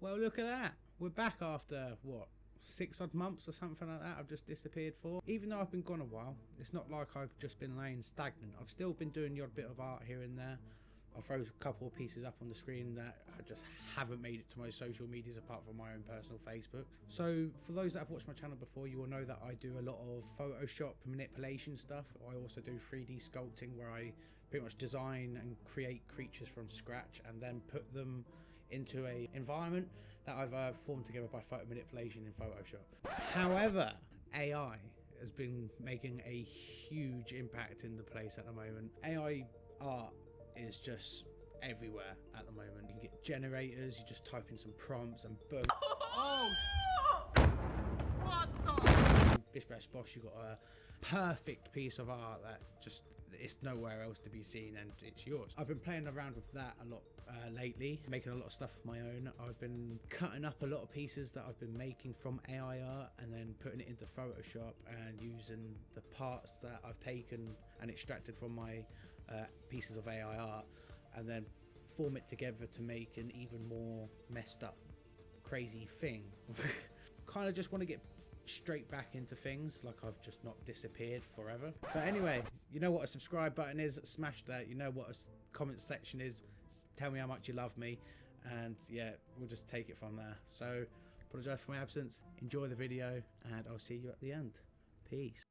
Well, look at that. We're back after, what, 6 odd months or something like that I've just disappeared for. Even though I've been gone a while, it's not like I've just been laying stagnant. I've still been doing the odd bit of art here and there. I'll throw a couple of pieces up on the screen that I just haven't made it to my social medias apart from my own personal Facebook. So for those that have watched my channel before, you will know that I do a lot of Photoshop manipulation stuff. I also do 3D sculpting where I pretty much design and create creatures from scratch and then put them into a environment that I've formed together by photo manipulation in Photoshop. However, AI has been making a huge impact in the place at the moment. AI art is just everywhere at the moment. You can get generators, you just type in some prompts and boom. Oh! What the? Bish bash bosh, you got a perfect piece of art that just, it's nowhere else to be seen and it's yours. I've been playing around with that a lot lately, making a lot of stuff of my own. I've been cutting up a lot of pieces that I've been making from AI art and then putting it into Photoshop and using the parts that I've taken and extracted from my pieces of AI art and then form it together to make an even more messed up, crazy thing. Kind of just want to get straight back into things, like I've just not disappeared forever. But anyway, you know what a subscribe button is, smash that. You know what a comment section is, tell me how much you love me, and yeah, we'll just take it from there. So apologize for my absence, enjoy the video, and I'll see you at the end. Peace.